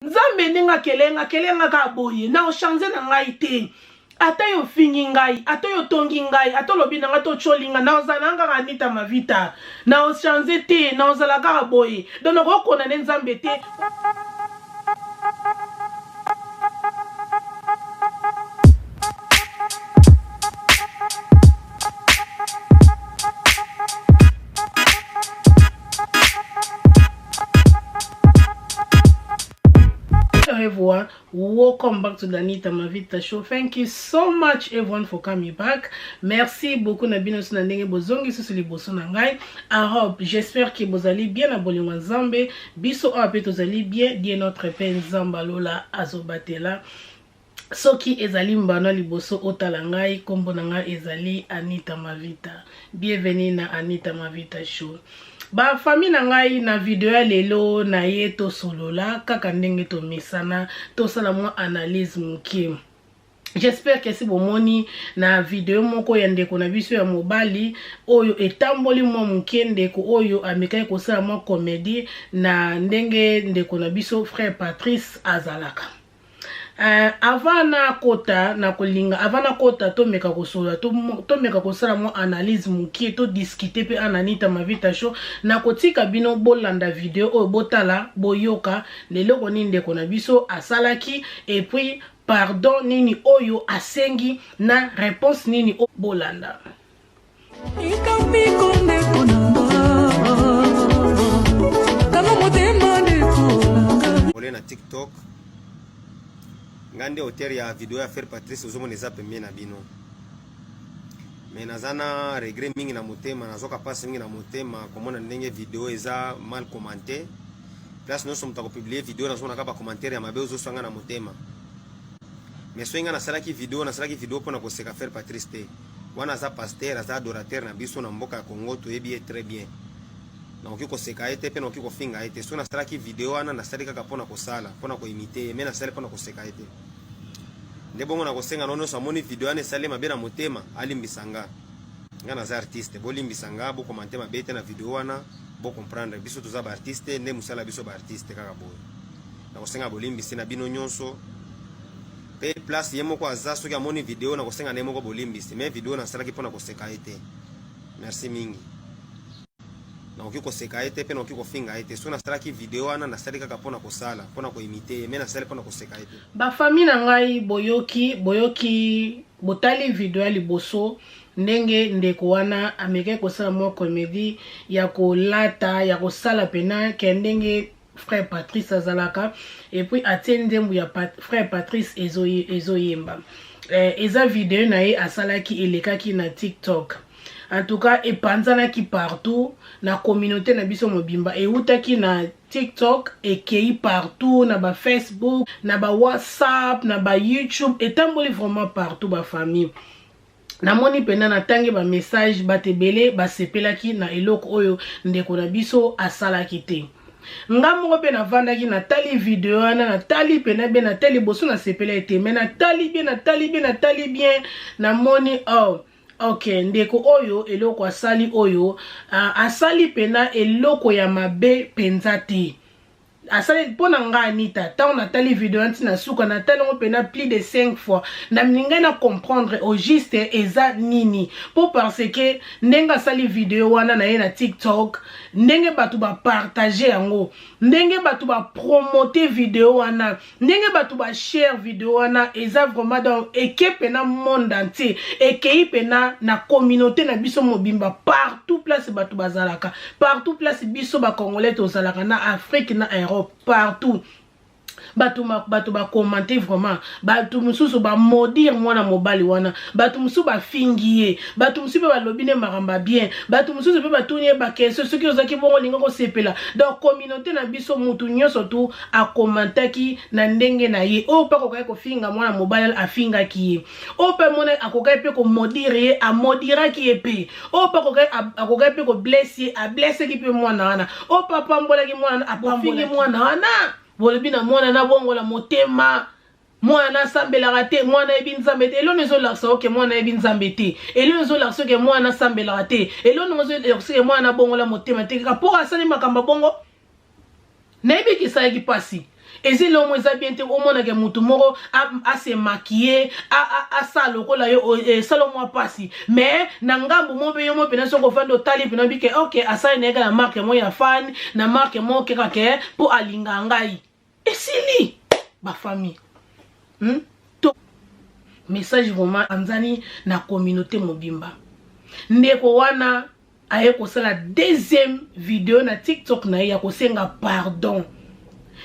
Nzambe ninga kelenga ka boye na o changer na ngai te. Ata yo fingi ngai, ata yo tongi ngai, ata lobi na nga to cholinga na ozana nga Anita Mavita. Na o changer te, na ozala ka boye. Dono ko na nzambe te. Everyone, welcome back to the Anita Mavita show. Thank you so much everyone for coming back. Merci beaucoup na bino na ndenge bozongi so liboso na ngai. I hope, j'espère que vous allez bien na bolingo nzambe. Biso ape tozali bien, die notre père nzamba lola azobatela. Soki ezali mbana liboso otala ngai, kombo na ngai ezali Anita Mavita. Bienvenue na Anita Mavita show. Ba famille na ngai na video ya lelo na ye to solola kaka ndenge to mesana to sala mo analyse muke. J'espère que si bomoni na video moko ya ndeko na biso ya mobali oyo etamboli mo muke ndeko oyo amekai ko sala mo comédie na ndenge ndeko na biso frère Patrice azalaka. Avana kota na kolinga avana kota to meka kosola to meka kosala mo analyse muki to discuter pe Anita Mavita show na kotika bino bolanda video o botala boyoka lelo koni ndeko na biso asalaki et puis pardon nini oyo asengi na réponse nini o bolanda. Na TikTok ngande hotel ya video ya frère Patrice ozomoneza pembe na bino mais nazana regret mingi na motema nazoka passe mingi na motema komona ndenge video eza mal commenté place nous sommes ta publier video nazona ka ba commentaire ya mabe ozosanga na motema mais soinga na salaki video pona ko seka frère Patrice te wana za pasteur za adorateur na biso na mboka ya Congo to yebi très bien na okiko seka ete pe na okiko finga ete so na salaki video wana na salika ka pona ko sala pona ko imiter mais na sala pona ko seka ete ndebo mona ko senga nono sa moni video ane sale mabe na motema alimbisanga ngana za artiste bo limbisanga bo commenter mabete na video wana bo comprendre biso to za ba artiste nde musala biso ba artiste kaka boy na ko senga bo limbisi na bino nyonso pe place yemo ko azaso ya moni video na ko senga nemo ko bo limbisi mais video na salaki pona ko seka ete merci mingi na okiko seka ete pe na okiko finga ete so na salaki video wana na salika ka pona ko sala pona ko imiter mais na sala pona ko seka ete ba famille na ngai boyoki botali video ya liboso ndenge ndeko wana ameke ko sala mo comédie ya ko lata ya ko sala pena ke ndenge frère Patrice azalaka et puis atendembu ya frère Patrice ezoyemba eza video na ye asalaki elekaki na TikTok. En tout cas, et panzanaki partout na communauté na biso mobimba et outaki na TikTok et kei partout na ba Facebook, na ba WhatsApp, na ba YouTube et tamboli vraiment partout ba famille. Na moni pena na tangi ba message ba tebele ba sepelaki na eloko oyo ndeko na biso asalaki te. Ngamo pe na vandaki na tali video na tali pena be na tali boso na sepela ete mais na tali bien na moni oh ok, ndeko oyo eloko asali oyo asali pena eloko ya mabe penzati asali pona nga Anita ta on a tali video anti na suka na tali on pena plus de 5 fois na mninga na comprendre au juste eza nini pour parce que ndenga sali video wana na ye na TikTok ndenge batu ba partager yango ndenge batu ba promoter video wana ndenge batu ba share video wana eza vraiment dans équipe na monde entier équipe na communauté na biso mobimba partout place batu bazalaka partout place biso ba congolais to zalaka na Afrique na Europe partout batu ba commenter vraiment batu mususu ba maudire mwana mobali wana batu mususu ba fingiye batu mususu ba lobine maramba bien batu mususu pe batunye ba question ceux qui ozaki bongo linga ko sepela donc communauté na biso mutu nyonso tu a commentaki na ndenge na ye o pa ko ko finga mwana mobali afinga ki o pa mona akokai pe ko maudire a maudira ki epe o pa ko akokai pe ko blesser a blesser ki pe mwana wana o pa pambola ki mwana a pambola mwana wana bolobina mwana na bongo la motema mwana sambela rate mwana ebi nzambe te elo nezo laksa oke mwana ebi nzambe te elo nezo laksa ke mwana sambela rate elo nezo laksa ke mwana bongo la motema te ka pour asali makamba bongo na ebi kisaya ki pasi ezi lo mweza bien te omona ke mutu moko a se maquiller a sa lokola yo salo mwa pasi mais na ngambu mo be yo mo pena soko fando tali pena bike OK asa nega na marque mo ya fan na marque mo ke kake po alinga ngai esili ba famille to message vraiment anzani na communauté mobimba ndeko wana aye kosala deuxième vidéo na TikTok na ya kosenga pardon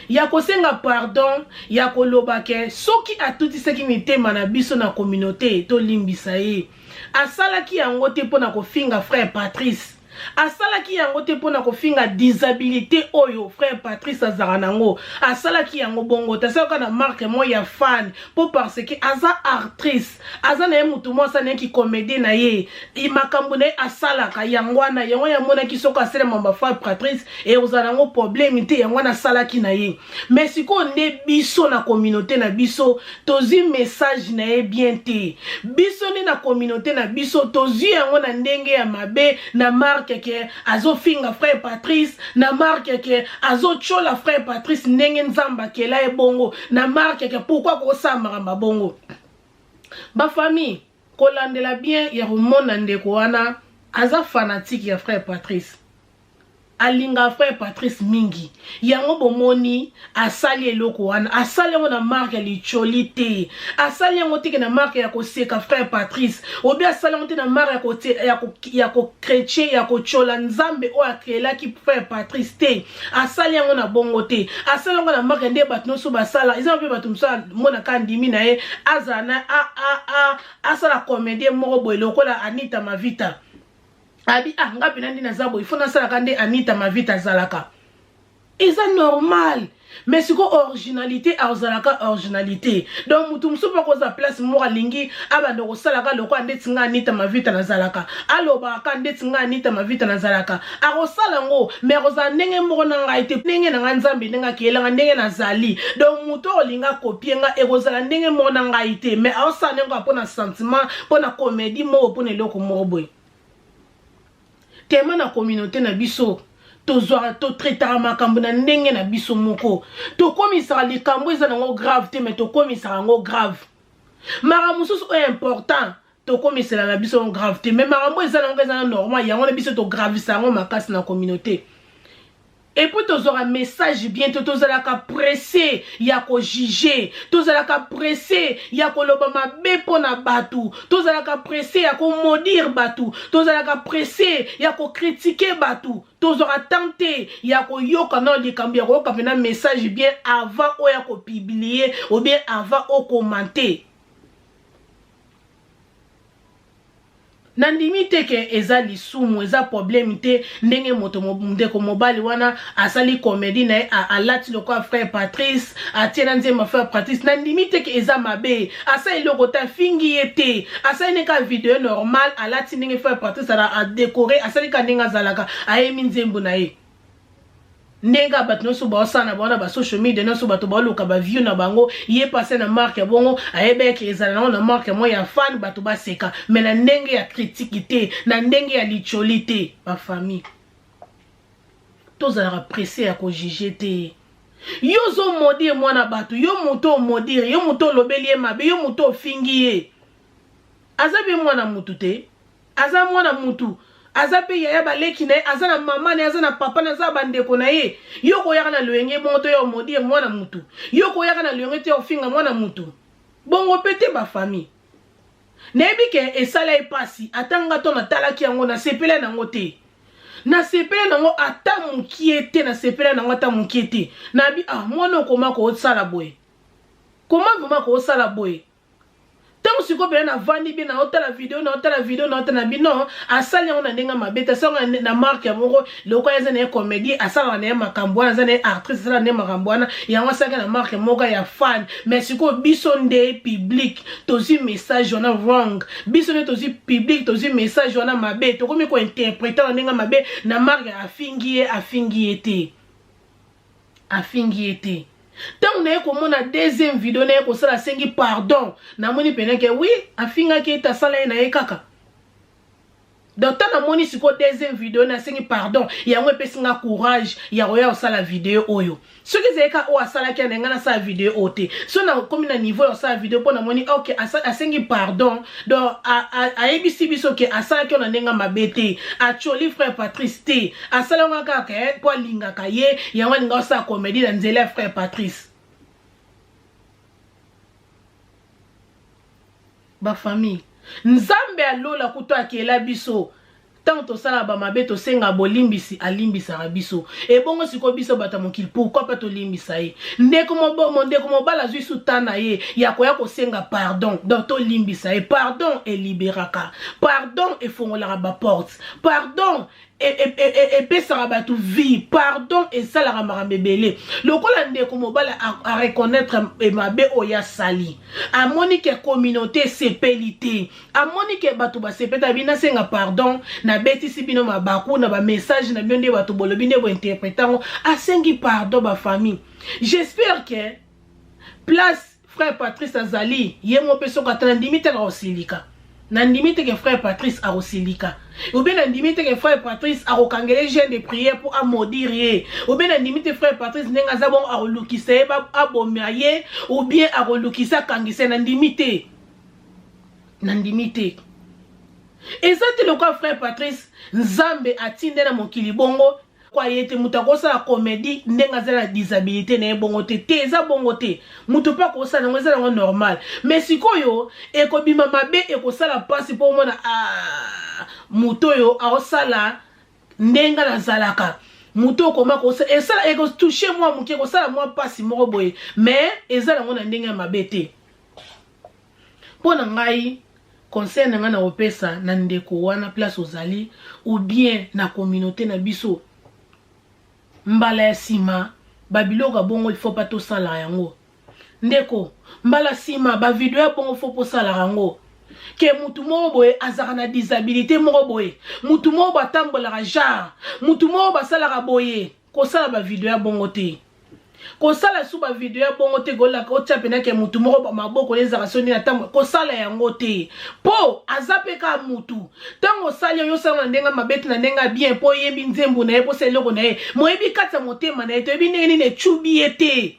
ya kosenga pardon ya koloba ke soki atutisaki mitema na biso na communauté to limbisa ye asalaki yango te pona kofinga frère Patrice asalaki yango te pona kofinga disabilité oyo frère Patrice azara nango asalaki yango bongo tasaka na marque mo ya fan po parce que aza actrice aza na mutu mo asana ki comédie na ye imakambo na asalaka yango wana yango ya mona ki soko asele mamba frère Patrice et ozana ngo problème te yango na salaki na ye mais siko ne biso na communauté na biso tozi message na ye bien te biso ni na communauté na biso tozi yango na ndenge ya mabe na marque que azo finga frère Patrice na marque que azo chola frère Patrice ndenge nzamba kela e bongo na marque que pourquoi ko samara mabongo ba famille kolandela bien ya romona ndeko wana aza fanatique ya frère Patrice alinga frère Patrice mingi yango bomoni asali eloko wana asali yango na marque li cholite asali yango tike na marque ya koseka frère Patrice obi asali yango te na marque ya ko chrétien ya ko chola nzambe o akela ki frère Patrice te asali yango na bongo te asali yango na marque nde bato no so basala ils ont vu bato msa mona kandimi na ye azana asala comédie moko boye lokola Anita Mavita abi ngapi nandi na zabo il faut na sala kande Anita Mavita zalaka eza normal mais siko originalité azalaka originalité donc mutu msupa koza place moko lingi abando kosalaka loko andeti nga Anita Mavita na zalaka aloba ka ndeti nga Anita Mavita na zalaka akosala ngo mais koza ndenge moko na ngai te ndenge na nzambe ndenge kelanga ndenge na zali donc mutu olinga copier nga ekozala ndenge moko na ngai te mais osana ngo pona sentiment pona comédie moko pona eloko moko boy tema na communauté na biso tozwa to traitara makambo na ndenge na biso moko to komisaka likambo eza nango grave te mais to komisaka ngo grave mara mususu o important to komisela na biso grave te mais mara mo eza nango eza na normal yango na biso to gravisa ngo makasi na communauté. Et puis tu auras un message bientôt, tu auras pressé, ya ko juger, tu auras pressé, ya ko lobama bepona batu, tu auras pressé, ya ko maudire batu, tu auras pressé, ya ko critiquer batu, tu auras tenté, ya ko yoka non li kambia ko kapena message bien avant o ya ko publier ou bien avant o commenter. Nandimi teke eza lisumu eza problème te ndenge moto ndeko mobali wana asali comédie na alati loko frère Patrice atiena nzema frère Patrice nandimi teke eza mabe asa eloko ta fingi ete asa neka vidéo normal alati ndenge frère Patrice a décorer asali ka ndenge zalaka ayemi nzembo na ye nenga bato no so ba osana bona ba social media no so bato ba luka ba view na bango ye passé na marque bongo ayebe ke ezala na marque mo ya fan bato ba seka mais na ndenge ya critique te na ndenge ya licholite ba famille tozala pressé ya ko juger te yo zo modire mwana bato yo moto modire yo moto lobeli ye mabe yo moto fingi ye azabe mwana mutu te aza mwana mutu azape ya baleki na azana mama na azana papa na za bandeko na ye yoko yaka na loyenge moto yo modire mwana mutu yoko yaka na loyenge te ofinga mwana mutu bongo pete ba famille nebike esala epasi atanga to na talaki yango na sepela nango te na sepela nango ata mukiete na sepela nango ata mukiete na bi mwana koma ko sala boy koma mama ko sala boy tant que siko na vandi bi na otala vidéo na otala vidéo na otala bi non asali on ndenga mabeta sanga na marque ya moko loko ya zane comédie asala na makambo na zane actrice asala na makambo na yango sanga na marque moko ya fan mais siko biso nde public tozi message on a wrong biso ne tozi public tozi message on a mabe to komi ko interpréter ndenga mabe na marque afingi ete tant on a comme deuxième vidéo na ko sala sengi pardon na moni pena ke oui afinga ke ta sala na ekaka donc tant namoni siko deuxième vidéo na sengi pardon yango epesinga courage ya koya osala vidéo oyo soki ezalaka oyo asalaki andenga na sala vidéo oyo te so na komi na niveau ya osala vidéo mpo namoni ok asengi pardon donc ayebisi biso ke asalaki oyo na ndenge mabe te acholi frère Patrice te asalanga kaka mpo alingaka ye yango alinga osala comédie na nzela ya frère Patrice. Bafamille nzambe alola kuto akela biso tant tosala ba mabe tosenga bolimbisi alimbisaka biso ebongo siko biso bata mokili pourquoi pas tolimbisa ye ndeko mobala zwi suta na ye ya koya kosenga pardon donc tolimbisa ye pardon eliberaka pardon efongolaka baporte pardon epesaka bato vie pardon esalaka makambo ebele lokola ndeko mobala a reconnaître mabe oyo asali amoni ke communauté esepeli te amoni ke bato basepeta bino asenga pardon na betisi bino mabaku na bamessage na bino nde bato bolobi nde bointerpretango asengi pardon bafamille. J'espère que place frère Patrice azali ye mo mpe soki ata na ndimi te akosilika na ndimi te ke frère Patrice akosilika ou bien na ndimi te ke frère Patrice akokangele jeune de prière pour amodire ye ou bien na ndimi te frère Patrice ndenge aza bongo akolukisa ye abomya ye ou bien akolukisa akangisa na ndimi te na ndimi te eza te lokola frère Patrice nzambe atinde na mokili bongo kwa yete mutu akosala comédie ndenge aza na disabilité na ye bongo te te eza bongo te mutu mpe akosala nango eza nango normal mais sikoyo ekobima mabe ekosala mpasi mpo omona mutu oyo akosala ndenge nazalaka mutu okoma kosala esala ekotouche mwa moke ekosala mwa mpasi moko boye mais eza nango na ndenge ya mabe te. Mpo na ngai conseil na ngai na kopesa na ndeko wana place ozali ou bien na communauté na biso mbala ya sima babiloko bongo il faut pas tosala yango ndeko mbala sima ba video ya bongo faut posala yango ke mutu moko boye azaka na disabilité moko boye mutu moko batambolaka genre mutu moko basalaka boye kosala ba video ya bongo te kosala su ba video ya bongo te golaka otia pena ke mutu moko maboko ezaka soni na tambo kosala yango te po azapeka mutu tango sali yo sala na ndenga mabeti na ndenga bien po yebi nzembu na ye po seloko na ye moyebi kata motema na ye to yebi ndenge nini echubi ye te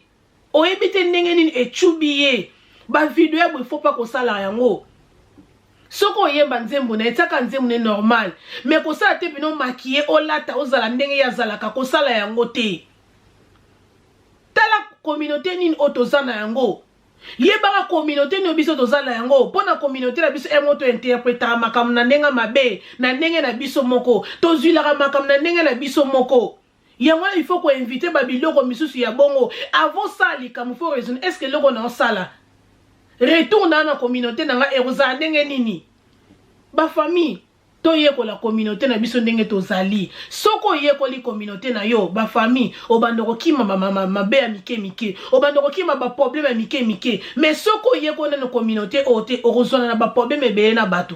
oyebi te ndenge nini echubi ye ba video ya bo faut pas kosala yango soko oyemba nzembu na ye tiaka nzembu ne normal mais kosala te bino makiye olata ozala ndenge ya zalaka kosala yango te. Tala communauté nini otoza na yango yebaka communauté no biso toza na yango pona communauté na biso emoto interprétera makambo na ndenge mabe na ndenge na biso moko tozwilaka makambo na ndenge na biso moko yango il faut ko inviter babiloko misusu ya bongo avant ça likamu faut raisonner est-ce que loko na osala retourne na communauté na nga eroza ndenge nini ba famille toyekola communauté na biso ndenge tozali soko yekoli communauté na yo ba famille obandoko kima mabe ya mike mike obandoko kima ba problème ya mike mike mais soko yekona na communauté ote orozona na ba problème ebele na bato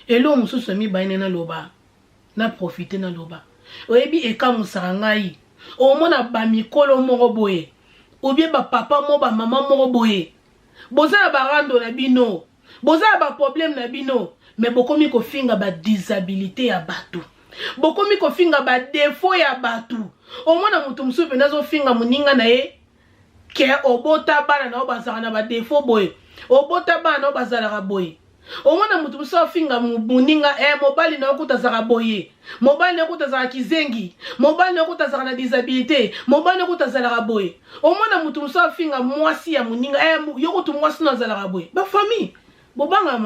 elo mususu mi bayine na loba na profiter na loba oyebi ekamusaka ngai omona ba mikolo moko boye ou bien ba papa mo ba mama moko boye boza na barando na bino boza ba problème na bino mais bokomi ko finga ba disabilité ya batu bokomi ko finga ba défaut ya batu omona mutu musupe nazo finga muninga na ye ke obota bana na obazaka na ba défaut boye obota bana na obazala boye omona mutu muso finga muninga mobali na okutazaka boye mobali na okutazaka kizengi mobali na okutazaka na disabilité mobali na okutazala boye omona mutu muso finga mwasi ya muninga yokutu mwasi na zala boye ba famille bobanga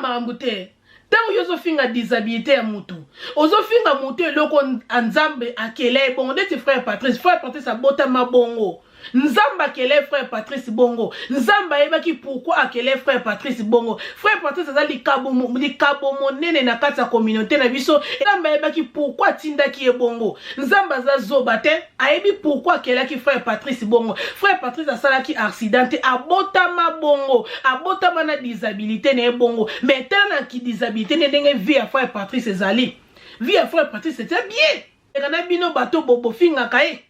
maambute tango yozo finga disabilité ya mutu ozo finga mutu eloko anzambe akele bongo ndeti frère Patrice abota mabongo nzamba akele frère Patrice bongo nzamba yebaki pourquoi akele frère Patrice bongo frère Patrice aza likabo monene na kati ya communauté na biso nzamba yebaki pourquoi tindaki ye bongo nzamba aza zoba te ayebi pourquoi akelaki frère Patrice bongo frère Patrice asalaki accidenté abotama bongo abotama na disabilité na ye bongo mais tala na ki disabilité ne ndenge vie ya frère Patrice ezali vie ya frère Patrice c'était bien ekana bino bato bobo finga kaye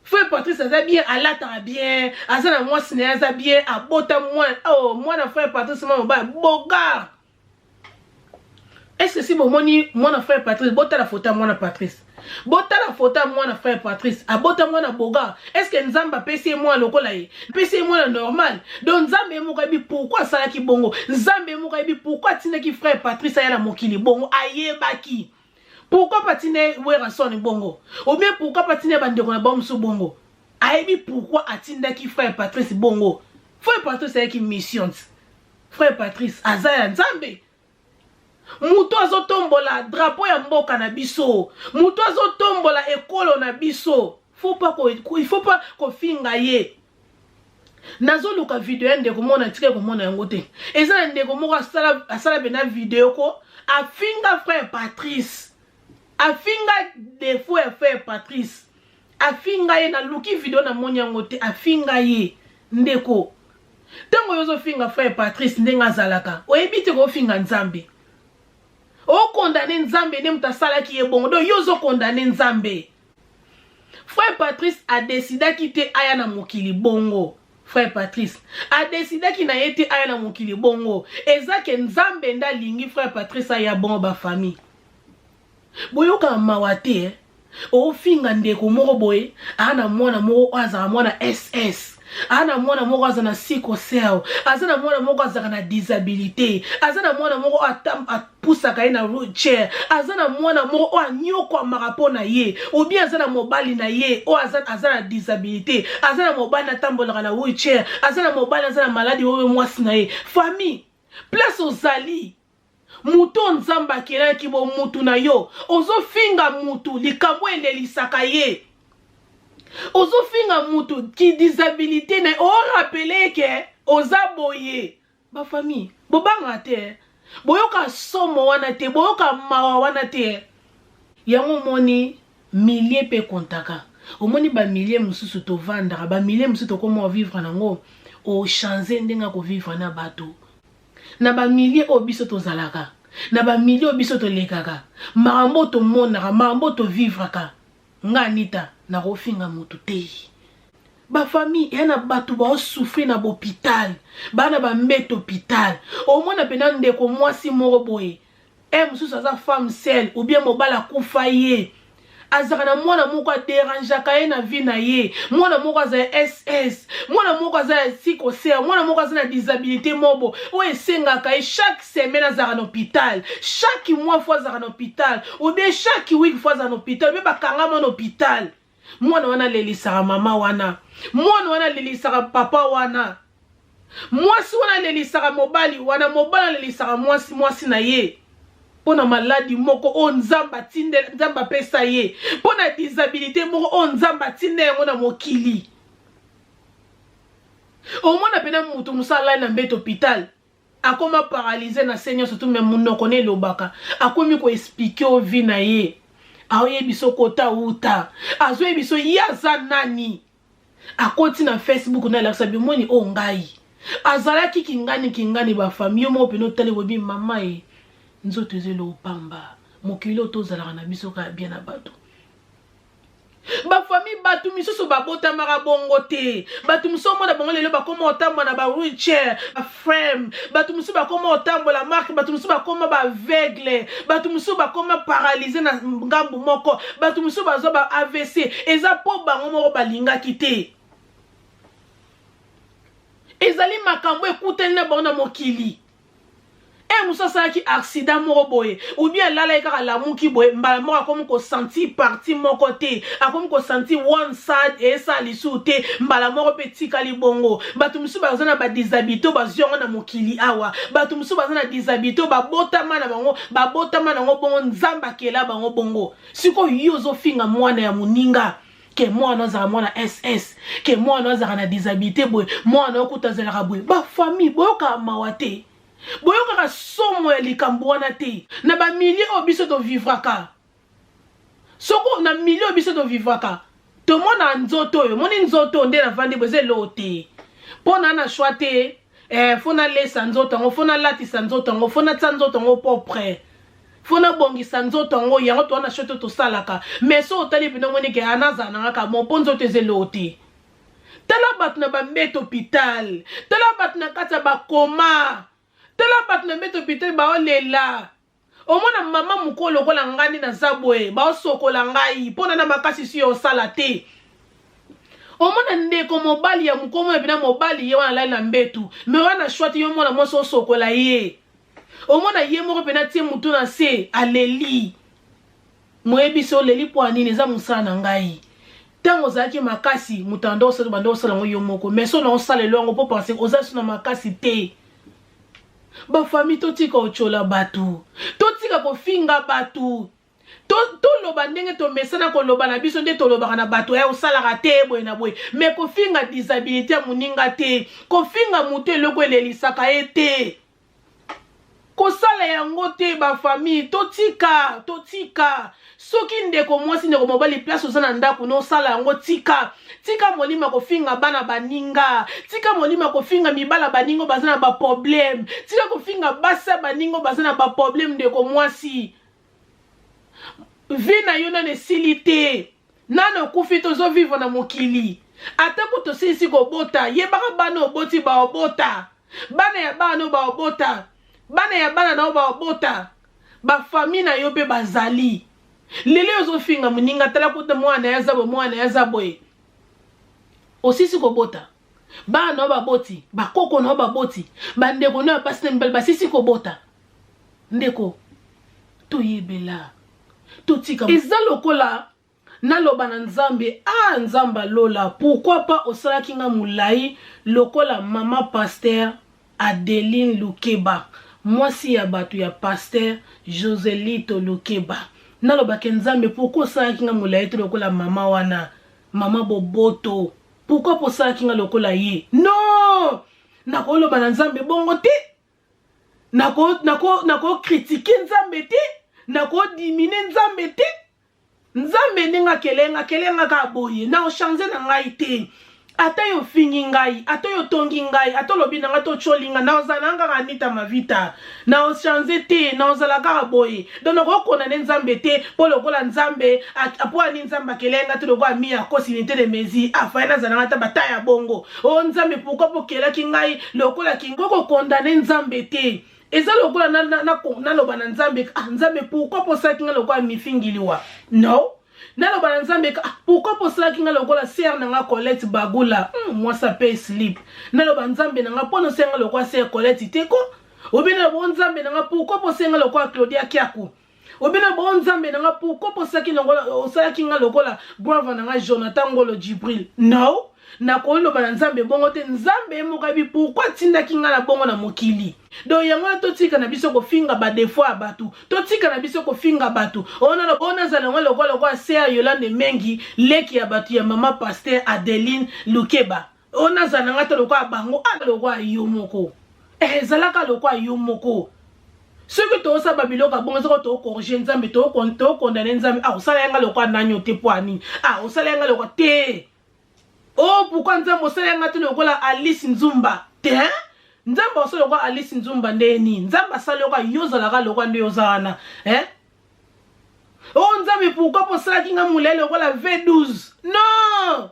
Frère Patrice aza bien, alata bien, azana moi sine aza bien, abota moi, oh, moi na frère Patrice m'a bogar. Est-ce que si bon moi na frère Patrice, bota la photo moi na Patrice. Bota la photo moi na frère Patrice, abota moi na bogar. Est-ce que Nzamba pese moi lokola ye? Pese moi normal. Donc Nzambe mo kabi pourquoi ça ki bongo? Nzambe mo kabi pourquoi tina ki frère Patrice aya na mokili bongo ayebaki? Pourquoi patine wera son bongo? Ou bien pourquoi patine bandeko na bomso bongo? Aibi pourquoi atinda ki frère Patrice bongo? Frère Patrice a qui mission. Frère Patrice azaya Nzambe. Muto azotombola drapeau ya mboka na biso. Muto azotombola ekolo na biso. Il faut pas ko finga ye. Nazo luka video ndeko mona tike ko mona yango te. Eza ndeko moko asala bena video ko afinga frère Patrice. Afinga defo ya frère Patrice. Afinga ye na luki video na moni yango te. Afinga ye ndeko. Tango yozo finga frère Patrice ndenga zalaka. Oyebite ko finga Nzambe. O condamné Nzambe ne mutasala ki ebongo. Do yozo condamné Nzambe. Frère Patrice a décidé quitter aya na mokili bongo. Frère Patrice a décidé qu'il n'a été aya na mokili bongo. Eza ke Nzambe nda lingi frère Patrice aya bongo ba famille. Boyoka mawate o finga ndeko moko boye ana mwana moko azaka mwana SS. Ana mwana moko azana sickle cell. Azana mwana moko azaka na disabilité. Azana mwana moko apusaka na wheelchair. Azana mwana moko anyoko marapo na ye. Ou bien azana mobali na ye o azana disabilité. Azana mobali na tambola na wheelchair. Azana mobali azana maladie o mwasi na ye. Famille, place ozali. Muto Nzamba kena kibo mutu na yo. Ozo finga mutu likambo elelisaka ye. Ozo finga mutu ki disabilité na o rappele ke oza boye. Ba famille, bobanga te. Boyoka somo wana te, boyoka mawa wana te. Yango moni millier pe kontaka. Omoni ba millier mususu to vanda, ba millier mususu to komo vivre nango. O changer ndenga ko vivre na bato. Na ba millier obiso to zalaka. Na ba millier obiso to lekaka. Marambo to monaka, marambo to vivraka. Nga nita na rofinga mutu te. Ba famille yana batu ba souffrir na hôpital. Bana ba mbete hôpital. Au moins na pena ndeko mwasi moko boye. Mususu aza femme seule ou bien mobala kufa ye. Azaka na mwana moko dérangeaka ye na vie na ye. Mwana moko aza SS. Mwana moko aza sickle cell. Mwana moko aza na disabilité mobo. O esengaka ye chaque semaine azaka na hôpital. Chaque mois fois azaka na hôpital. Ou bien chaque week fois azaka na hôpital. Ou bien bakangama na hôpital. Mwana wana lelisaka mama wana. Mwana wana lelisaka papa wana. Mwasi wana lelisaka mobali wana. Mobali lelisaka mwasi na ye. Pona maladie moko o Nzamba tinde Nzamba pesa ye. Pona disabilité moko o Nzamba tinde yango na mokili. O mona pena mutu musala na mbete hôpital. Akoma paralysé na seigneur surtout même munoko ne lobaka. Akomi ko expliquer o vie na ye. Aoye biso kota uta. Azoye biso yaza nani. Akoti na Facebook na laksa bimoni o ngai. Azalaki kingani ba famille mo peno tele bobi mama e. Nzoto ezelo pamba. Mokilo tozalaka na biso ka bien na bato. Ba famille batu misusu babota mara bongo te. Batu misusu mona bongo lelo bakoma otamba na ba wheelchair, ba frame. Batu misusu bakoma otamba la marque, batu misusu bakoma ba aveugle. Batu misusu bakoma paralysé na ngambu moko. Batu misusu bazo ba AVC. Eza po bango moko balinga kite. Ezali makambo ekuteli na bango na mokili. Moussa Saki accident moko boye ou bien là kaka la muki boye mbala moko comme ko senti parti mon côté comme ko senti one side et ça li souté mbala moko petit kali bongo batu musu bazana ba disabilité baziongo na mokili awa batu musu bazana disabilité ba botama na bango ba botama na ngo bongo Nzamba kela bango bongo siko yozo finga mwana ya muninga ke mwana za mwana SS ke mwana za na disabilité boye mwana okutazela ka boye ba famille boyoka mawate boyoka ka somo ya likambo wana te na ba millier obiso to vivraka soko na millier obiso to vivraka to mona nzoto yo moni nzoto nde na vande boze lote pona na choite fona lesa nzoto ngo fona latisa nzoto ngo fona tsa nzoto ngo propre fona bongisa nzoto ngo yango to na shoto to salaka mais so otali bino moni ke anaza nanga mo ponzo te zeloti tala bat na bambeto hôpital tala bat na kata ba koma tala bat na mbeto hôpital ba olela omona mama mukolo kola ngani na zabwe ba osokola ngai pona na makasi si osala te omona ndeko mobali ya mukomo ya bina mobali ye wana lai na mbetu me wana shwati yo mona moso osokola ye omona ye moko pena tie mutu na se aleli moyebi so leli po anini eza musala na ngai tango ozalaki makasi mutando osala bando osala ngo yo moko mais so na osalelo yango po penser ozali na makasi te bafamille totika ochola batu totika kofinga batu toloba ndenge tomesana koloba na biso nde tolobaka na bato ya osalaka te boye na boye mais kofinga disabilité ya moninga te kofinga mutu eloko elelisaka ye te kosala yango te bafamille totika soki ndeko mwasi ndeko mobali place oza na ndako nosala yango tika molima kofinga bana baninga tika molima kofinga mibala baningo baza na baproblème tika kofinga basa baningo baza na baproblème ndeko mwasi vi na yo nano esili te nano okufi tozovivre na mokili atako tosilisi kobota yebaka bana oboti baobota bana ya bana baobota bana ya bana nao baobota bafamille na yo mpe bazali lelo ozofinga moninga tala kuta mwana ya zaboye osisi kobota bana nao baboti bakoko nao baboti bandeko nao bapasi na mibali basisi kobota ndeko toyebela totika eza lokola naloba na nzambe nzamba lola pourquoi pas osalaki nga mulai lokola mama pasteur Adeline Lukeba mwasi ya bato ya pasteur Joselito Lukeba naloba ke nzambe pourquoi osalaki nga mulai te lokola mama wana mama boboto pourquoi osalaki nga lokola ye non nakoloba na nzambe bongo te nako critiquer nzambe te nako dimine nzambe te nzambe ninga kelenga ka boye na ochange na ngai te ata yo fingi ngai ata yo tongi ngai ata lobi na ngato cholinga na ozala nga kanita mavita na ochange te na ozala ka boye donc okona ne nzambe te po lokola nzambe apo ani nzamba kelenga te lokola mi akosinité de mezi afa na zana ngata bataya bongo o nzambe pourquoi po kelaki ngai lokola kingoko condamner nzambe te eza lokola naloba na nzambe nzambe pourquoi posalaki nga lokola mifingiliwa non naloba na nzambe pourquoi posalaki nga lokola sere na nga Colette Bagula mwasa pe slip naloba nzambe na nga mpono senga lokola sere Colette teko obina bo nzambe na nga pourquoi posenga lokola Claudia Kiaku obina bo nzambe na nga pourquoi posalaki nga lokola brava na nga Jonathan Ngolo Jibril non nakoloba na nzambe bongo te nzambe mokabi pourquoi tindaki nga na bongo na mokili do yango totika na biso kofinga ba défaut ya batu totika na biso kofinga batu ona zala ngo lokola Sir Yolande Mengi leki ya batu ya mama pasteur Adeline Lukeba ona zala ngata lokola bango lokola yo moko zalaka lokola yo moko soki tosaba biloko bongo zoko to corriger nzambe to condamner nzambe osala yanga lokola nanyo te poani osala yanga lokola te pourquoi nzambe osala yanga te lokola Alice Nzumba te nzambe osala lokola Alice Nzumba ndeni nzambe asala lokola yozalaka lokola nde yozana nzambe pourquoi posalaki nga mulai lokola V12 non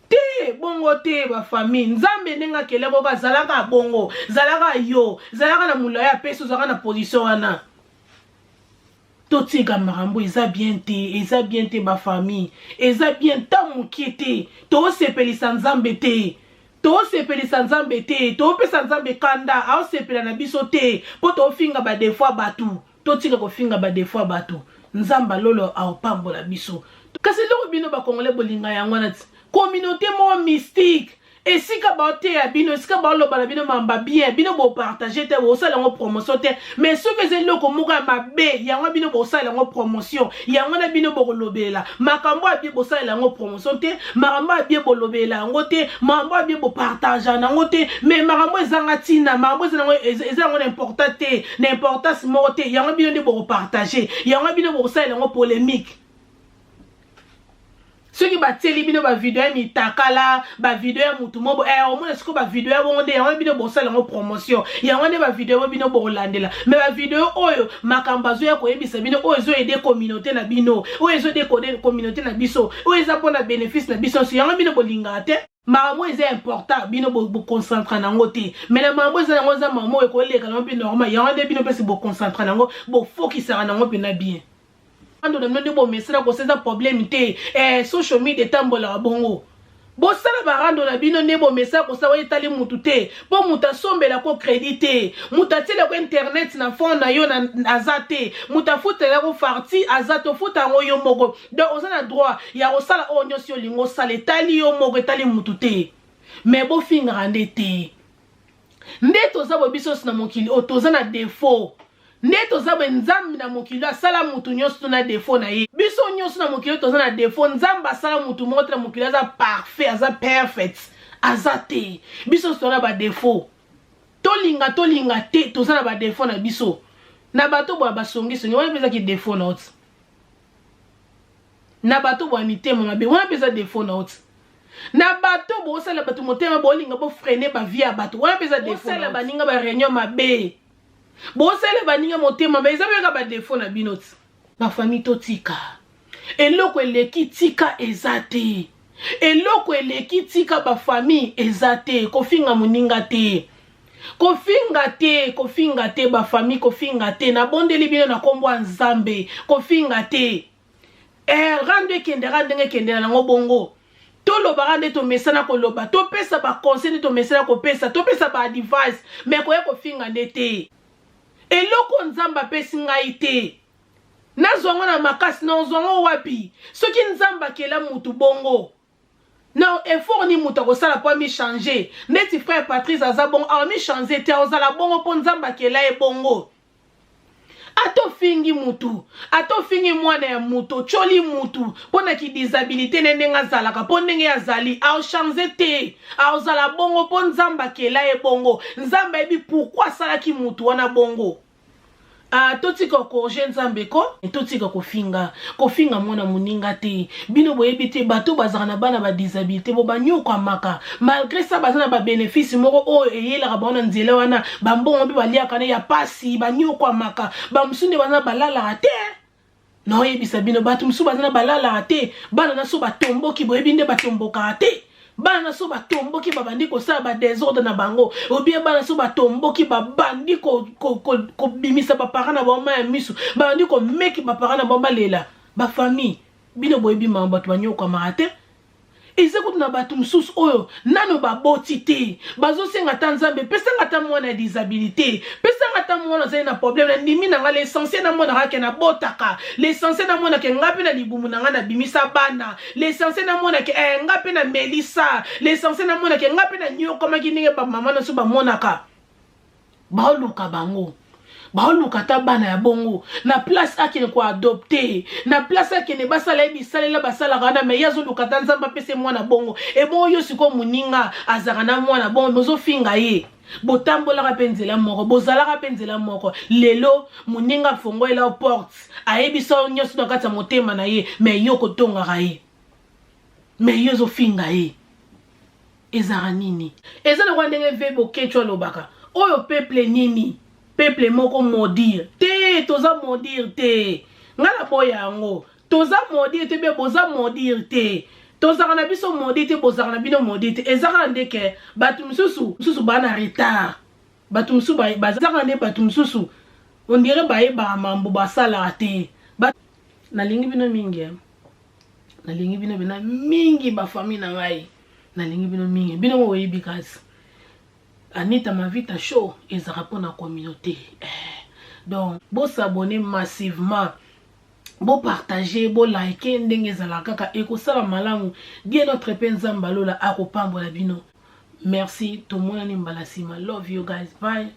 te bongo te bafamille nzambe ndenge keleko zalaka bongo zalaka yo zalaka na mulai apesi ozalaka na position wana totika marambo eza bien te bafamille eza bien ta mokie te tosepelisa nzambe te topesa nzambe kanda aosepela na biso te po tofinga badefoi batu totika kofinga badefoi batu nzamba lolo aopambola biso kasi loko bino bakongole bolinga yango wana ti communauté mo mystique esika baote ya bino esika baoloba na bino mamba bien bino bopartage te bosala yango promotion te mais soki eza eloko moko ya mabe yango bino bosala yango promotion yango na bino bokolobela makambo ya bie bosala yango promotion te makambo ya bie bolobela yango te makambo ya bie bopartage yango te mais makambo ezanga ntina makambo eza yango na important te na importance moko te yango bino nde bokopartage yango bino bosala yango polémique Ceux qui battent les bino ba vidéo mi takala ba vidéo mutu mobo au moins ce que ba vidéo bonde ya bino bosala ngo promotion ya ngone ba vidéo bino bolandela mais ba vidéo oyo makambazo ya koyebisa bino oyo zo aider communauté na bino oyo zo décoder communauté na biso oyo za pona bénéfice na biso so ya bino bolinga te maman est important bino bo concentrer nango te mais la maman est nango za maman e ko leka na bino normal ya ngone bino pesi bo concentrer nango bo focus nango pena bien. Quand on a des messages, c'est un problème. Social media tambola bongo. Bon ça la barando na bino nebo message ko sawa etali mutute. Bon muta sombe la ko crédité. Muta tele ko internet na fond na yo na azate. Muta foute la ko farti azate futa ngo yo mogo. Donc on a droit ya ko sala onyo si lingo sala etali yo mogo etali mutute. Mais bo finga ndete. Ndeto za bo biso na mokili o toza na défaut. Neto zabe nzambi na mokili asala mutu nyonso na défaut na ye. Biso nyonso na mokili toza na défaut nzamba asala mutu montre na mokili aza parfait, aza perfect, aza te. Biso toza ba défaut. Tolinga te toza na ba défaut na biso. Na bato bo basongi songi wana pesa ki défaut na ot. Na bato bo mitema mabe wana pesa défaut na ot. Na bato bo sala bato motema bo linga bo freiner ba vie ya bato wana pesa défaut. Sala baninga ba réunion mabe. Bon sele baninga motema ba ezabeka ba défaut na binoti ba famille totika eloko eleki tika ezate eloko eleki tika ba famille ezate kofinga moninga te kofinga te ba famille kofinga te na bondeli bino na kombo nzambe kofinga te rande kende na ngo bongo toloba rande to mesana ko loba to pesa ba conseil to mesana ko pesa to pesa ba advice mais ko kofinga ndete eloko nzamba pesi ngai te nazongo na makasi na zongo wapi soki nzamba kela mutu bongo na effort ni mutu akosala po mi changer neti frère Patrice aza bongo a mi changer te ozala bongo po nzamba kela e bongo ato fingi mutu ato fingi mwana ya mutu choli mutu pona ki disabilité nenga zalaka po ndenge azali a changer te a ozala bongo po nzamba kela e bongo nzamba ebi pourquoi sala ki mutu wana bongo totika korje nzambe ko totika kofinga mwana muninga te bino boyebi te bato bazaka na bana ba disabilité bo banyoka maka malgré ça bazana ba bénéfice moko oyo eyelaka bana nzela wana bambongo bi baliaka na ya pasi banyoka maka bamusunde bazana balala te no yebisa bino bato musu bazana balala te bana na so batomboki boyebi nde batomboka te bana so batomboki babandi ko sala ba désordre na bango ou bien bana so batomboki babandi ko bimisa ba parents na ba ma misu babandi ko meki ba parents na ba lela ba famille bino boyebi mamba bato banyoka marate ezeko na bato mususu oyo nano baboti te bazosenga ta nzambe pesa ngata mwana ya disabilité pesa ngata mwana zai na problème na ndimi na nga l'essentiel na mwana kake na botaka l'essentiel na mwana ke ngapi na libumu na nga na bimisa bana l'essentiel na mwana ke ngapi na melisa l'essentiel na mwana ke ngapi na nyoko maki ninge ba mama na so ba monaka baoluka bango baoluka ta bana ya bongo na place akene ko adopter na place akene basala ebisalela basala kana me yazo lukata nzamba pese mwana bongo e bo yo siko muninga azaka na mwana bongo mozo finga ye botambola ka penzela moko bozala ka penzela moko lelo muninga fongo ela porte ayebisa nyoso na kata motema na ye me yo kotonga ka ye me yo zo finga ye ezara nini ezana kwa ndenge vebo kecho lobaka oyo peuple nini peuple moko maudire te toza maudire te ngala boyango toza maudire te be boza maudire te toza kana biso maudire te boza kana bino maudire te ezaka ndeke batu mususu bana retard batu mususu bazaka nde batu mususu on dirait baye ba mambo basala te nalingi bino mingi nalingi bino bina mingi ba famille na ngai nalingi bino mingi bino mo yebi kasi Anita Mavita show ezaka pour la communauté. Donc, bon s'abonner massivement, bon partager, bon liker, ndenge zala kaka eko sala malamu, die notre penzambalo la akopambo la bino. Merci, tout le monde ni mbalasima. Love you guys. Bye.